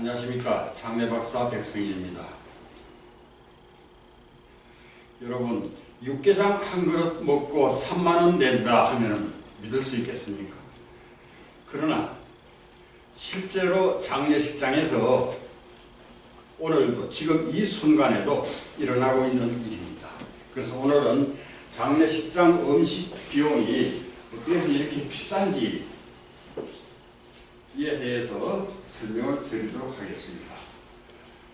안녕하십니까. 장례박사 백승희입니다. 여러분, 육개장 한 그릇 먹고 3만원 낸다 하면 믿을 수 있겠습니까? 그러나 실제로 장례식장에서 오늘도 지금 이 순간에도 일어나고 있는 일입니다. 그래서 오늘은 장례식장 음식 비용이 어떻게 해서 이렇게 비싼지에 대해서 설명을 드리도록 하겠습니다.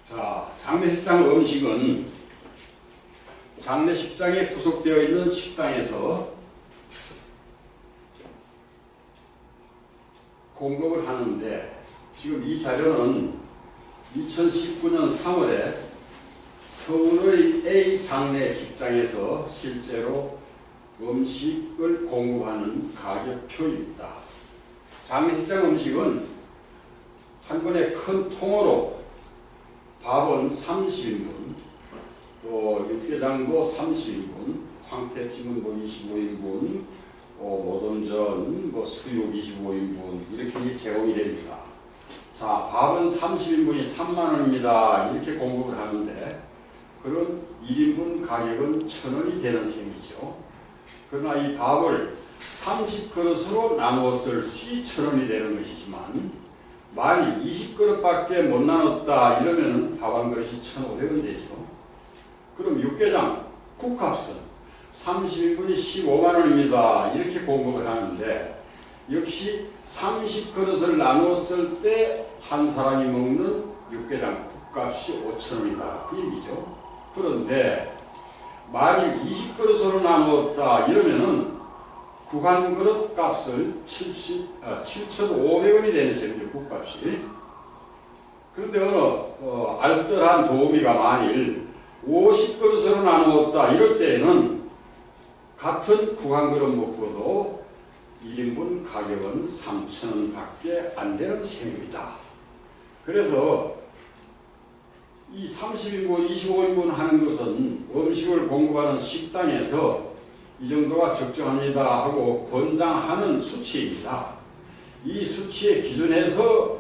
자, 장례식장 음식은 장례식장에 부속되어 있는 식당에서 공급을 하는데, 지금 이 자료는 2019년 3월에 서울의 A 장례식장에서 실제로 음식을 공급하는 가격표입니다. 장례식장 음식은 한 번에 큰 통으로 밥은 30인분, 또 육개장도 30인분, 황태찜은 25인분, 모듬전, 수육 25인분 이렇게 제공이 됩니다. 자, 밥은 30인분이 3만원입니다. 이렇게 공급을 하는데, 그럼 1인분 가격은 1,000원이 되는 셈이죠. 그러나 이 밥을 30그릇으로 나누었을 시 1,000원이 되는 것이지만, 만일 20그릇밖에 못 나눴다 이러면 밥 한 그릇이 1,500원 되죠. 그럼 육개장 국값은 30인분이 15만원입니다. 이렇게 공급을 하는데, 역시 30그릇을 나누었을 때 한 사람이 먹는 육개장 국값이 5,000원이다. 그 얘기죠. 그런데 만일 20그릇으로 나누었다 이러면은 국한 그릇 값을 7,500원이 되는 셈이죠. 국값이. 그런데 어느 알뜰한 도우미가 만일 50그릇으로 나누었다 이럴 때에는 같은 국한 그릇 먹고도 1인분 가격은 3,000원 밖에 안 되는 셈입니다. 그래서 이 30인분, 25인분 하는 것은 음식을 공급하는 식당에서 이 정도가 적정합니다 하고 권장하는 수치입니다. 이 수치에 기준해서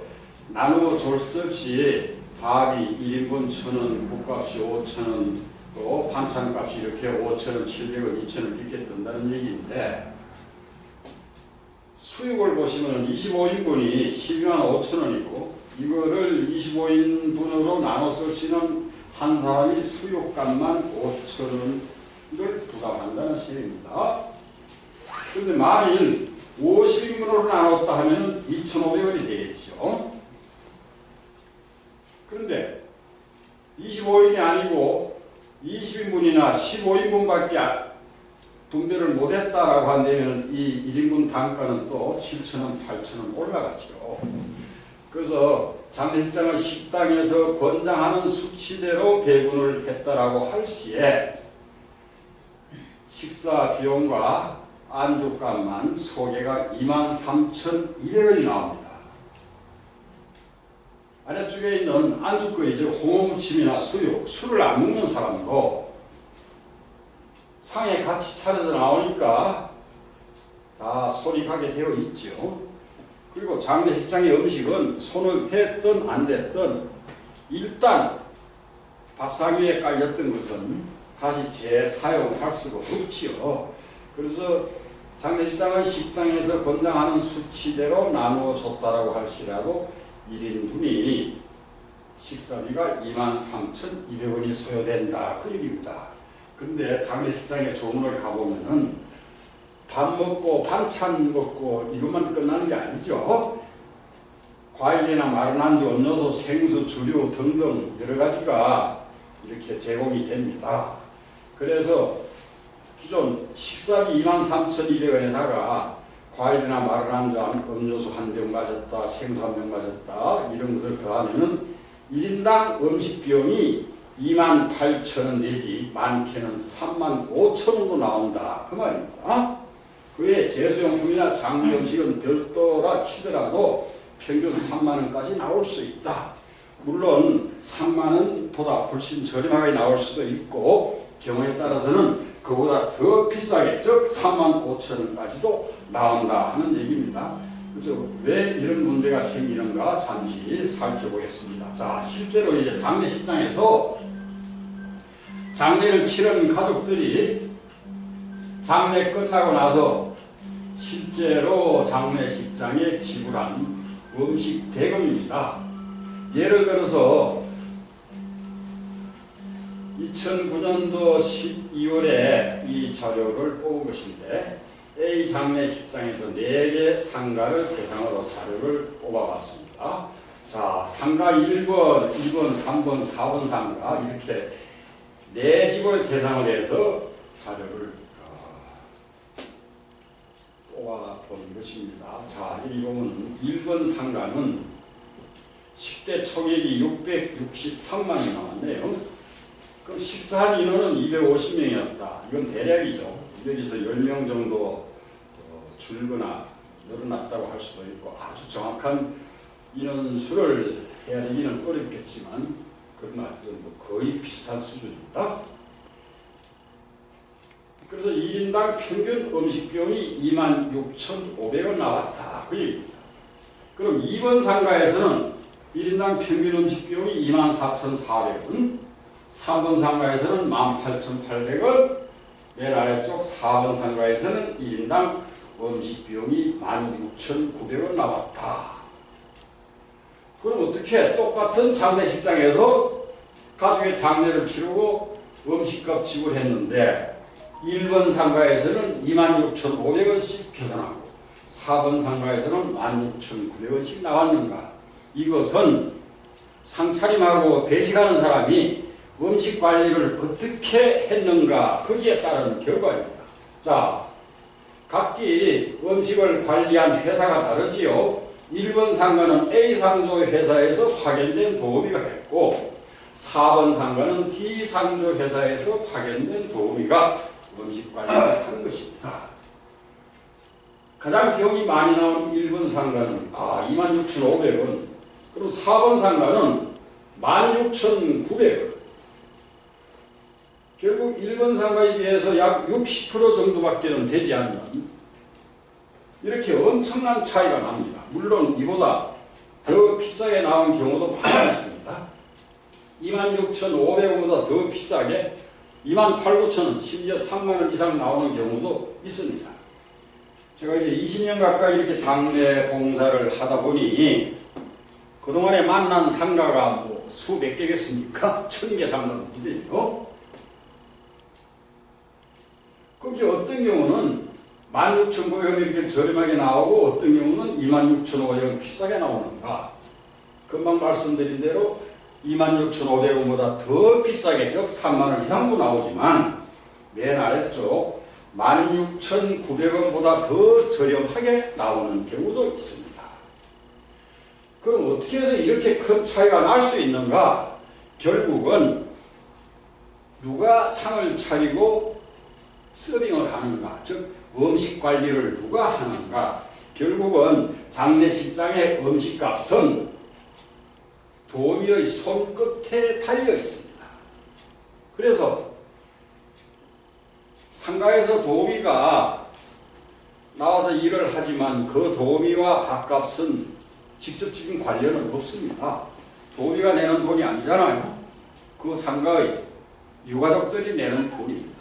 나누어 줬을 시에 밥이 1인분 1,000원, 국값이 5,000원, 또 반찬값이 이렇게 5,000원, 700원, 2,000원 이렇게 든다는 얘기인데, 수육을 보시면 25인분이 12만 5천원이고, 이거를 25인분으로 나눴을 시는 한 사람이 수육값만 5,000원을 부담한다는 셈입니다. 그런데 만일 50인분으로 나눴다 하면 2,500원이 되겠죠. 그런데 25인이 아니고 20인분이나 15인분밖에 분배를 못했다라고 한다면 이 1인분 단가는 또 7,000원, 8,000원 올라갔죠. 그래서 장례식장의 식당에서 권장하는 수치대로 배분을 했다라고 할 시에 식사 비용과 안주값만 소개가 23,200원이 나옵니다. 아래쪽에 있는 안주거리죠. 홍어무침이나 수육, 술을 안 먹는 사람도 상에 같이 차려서 나오니까 다 손이 가게 되어 있죠. 그리고 장례식장의 음식은 손을 댔든 안 댔든 일단 밥상 위에 깔렸던 것은 다시 재사용할 수가 없지요. 그래서 장례식장의 식당에서 권장하는 수치대로 나누어 줬다라고 할지라도 1인분이 식사비가 23,200원이 소요된다. 그 얘기입니다. 근데 장례식장에 조문을 가보면은 밥 먹고 반찬 먹고 이것만 끝나는 게 아니죠. 과일이나 마른 안주, 음료수, 생수, 주류 등등 여러 가지가 이렇게 제공이 됩니다. 그래서 기존 식사비 23,200원에다가 과일이나 마른 안주, 음료수 한 병 마셨다, 생수 한 병 마셨다 이런 것을 더하면은 1인당 음식 비용이 28,000원 내지 많게는 35,000원도 나온다. 그 말입니다. 그에 제수용품이나 장례 음식은 별도라 치더라도 평균 3만원까지 나올 수 있다. 물론 3만원보다 훨씬 저렴하게 나올 수도 있고, 경우에 따라서는 그보다 더 비싸게, 즉 35,000원까지도 나온다 하는 얘기입니다. 그죠? 왜 이런 문제가 생기는가 잠시 살펴보겠습니다. 자, 실제로 이제 장례식장에서 장례를 치른 가족들이 장례 끝나고 나서 실제로 장례식장에 지불한 음식 대금입니다. 예를 들어서 2009년도 12월에 이 자료를 뽑은 것인데 A 장례식장에서 4개 상가를 대상으로 자료를 뽑아봤습니다. 자, 상가 1번, 2번, 3번, 4번 상가 이렇게 4집을 대상으로 해서 자료를 뽑아본 것입니다. 자, 여기 보면 1번 상가는 식대 총액이 663만이 나왔네요. 그럼 식사한 인원은 250명이었다. 이건 대략이죠. 여기서 10명 정도 줄거나 늘어났다고 할 수도 있고 아주 정확한 인원수를 헤아리기는 어렵겠지만 그러나 거의 비슷한 수준입니다. 그래서 1인당 평균 음식 비용이 26,500원 나왔다. 그 얘기입니다. 그럼 2번 상가에서는 1인당 평균 음식 비용이 24,400원, 3번 상가에서는 18,800원, 맨 아래쪽 4번 상가에서는 1인당 음식 비용이 16,900원 나왔다. 그럼 어떻게 똑같은 장례식장에서 가족의 장례를 치르고 음식값 지불했는데 1번 상가에서는 26,500원씩 계산하고 4번 상가에서는 16,900원씩 나왔는가? 이것은 상차림하고 배식하는 사람이 음식 관리를 어떻게 했는가 거기에 따른 결과입니다. 자, 각기 음식을 관리한 회사가 다르지요. 1번 상가는 A상조 회사에서 파견된 도우미가 했고 4번 상가는 D상조 회사에서 파견된 도우미가 음식 관리를 한 것입니다. 가장 비용이 많이 나온 1번 상가는 26,500원, 그럼 4번 상가는 16,900원. 결국 1번 상가에 비해서 약 60% 정도밖에 되지 않는 이렇게 엄청난 차이가 납니다. 물론 이보다 더 비싸게 나온 경우도 많이 있습니다. 26,500원보다 더 비싸게 28,900원, 심지어 3만원 이상 나오는 경우도 있습니다. 제가 이제 20년 가까이 이렇게 장례 봉사를 하다 보니 그동안에 만난 상가가 뭐 수백 개겠습니까? 1000개 상가도 되죠. 그럼 이제 어떤 경우는 16,900원 이렇게 저렴하게 나오고 어떤 경우는 26,500원 비싸게 나오는가? 금방 말씀드린 대로 26,500원보다 더 비싸게 즉 3만원 이상도 나오지만 맨 아래쪽 16,900원보다 더 저렴하게 나오는 경우도 있습니다. 그럼 어떻게 해서 이렇게 큰 차이가 날 수 있는가? 결국은 누가 상을 차리고 서빙을 하는가, 즉 음식 관리를 누가 하는가. 결국은 장례식장의 음식값은 도우미의 손끝에 달려 있습니다. 그래서 상가에서 도우미가 나와서 일을 하지만 그 도우미와 밥값은 직접적인 관련은 없습니다. 도우미가 내는 돈이 아니잖아요. 그 상가의 유가족들이 내는 돈입니다.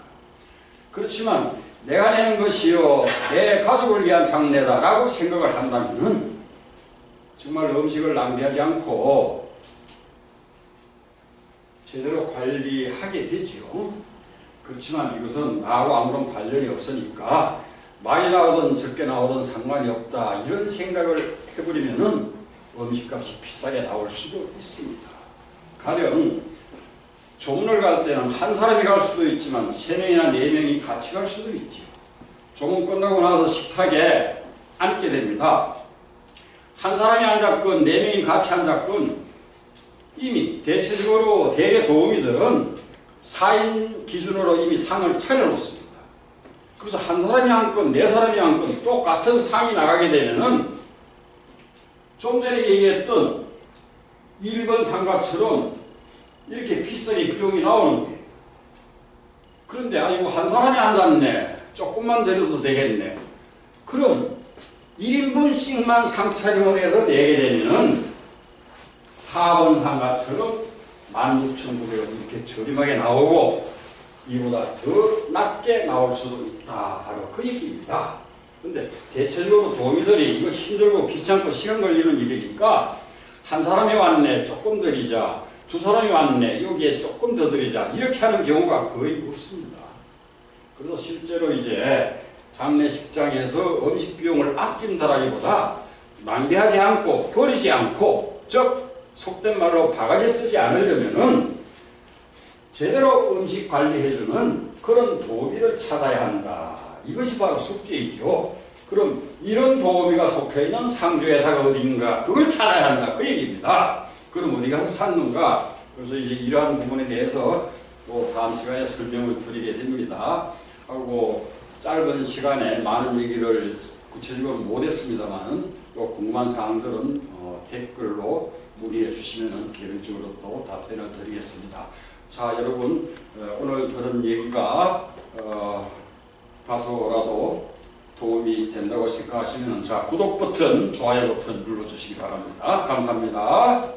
그렇지만 내가 내는 것이요 내 가족을 위한 장례다라고 생각을 한다면 정말 음식을 낭비하지 않고 제대로 관리하게 되지요. 그렇지만 이것은 나하고 아무런 관련이 없으니까 많이 나오든 적게 나오든 상관이 없다 이런 생각을 해버리면 음식값이 비싸게 나올 수도 있습니다. 가령 조문을 갈 때는 한 사람이 갈 수도 있지만 3명이나 4명이 같이 갈 수도 있죠. 조문 끝나고 나서 식탁에 앉게 됩니다. 한 사람이 앉았건 4명이 같이 앉았건 이미 대체적으로 대개 도우미들은 4인 기준으로 이미 상을 차려놓습니다. 그래서 한 사람이 앉건 4사람이 앉건 똑같은 상이 나가게 되면은 좀 전에 얘기했던 1번 상가처럼 이렇게 비싸게 비용이 나오는 거예요. 그런데 아이고 한 사람이 앉았네. 조금만 데려도 되겠네. 그럼 1인분씩만 상차림을 해서 내게 되면은 4번 상가처럼 16,900원 이렇게 저렴하게 나오고 이보다 더 낮게 나올 수도 있다. 바로 그 얘기입니다. 근데 대체적으로 도우미들이 이거 힘들고 귀찮고 시간 걸리는 일이니까 한 사람이 왔네 조금 드리자, 두 사람이 왔네 여기에 조금 더 드리자 이렇게 하는 경우가 거의 없습니다. 그래서 실제로 이제 장례식장에서 음식 비용을 아낀다라기보다 낭비하지 않고 버리지 않고 즉 속된 말로 바가지 쓰지 않으려면은 제대로 음식 관리해주는 그런 도우미를 찾아야 한다. 이것이 바로 숙제이죠. 그럼 이런 도우미가 속해있는 상주회사가 어딘가 그걸 찾아야 한다. 그 얘기입니다. 그럼 어디 가서 찾는가? 그래서 이제 이러한 부분에 대해서 또 다음 시간에 설명을 드리게 됩니다. 하고 짧은 시간에 많은 얘기를 구체적으로 못했습니다만은 또 궁금한 사항들은 댓글로 문의해 주시면 개별적으로 또 답변을 드리겠습니다. 자, 여러분 오늘 들은 얘기가 다소라도 도움이 된다고 생각하시면 자 구독 버튼, 좋아요 버튼 눌러주시기 바랍니다. 감사합니다.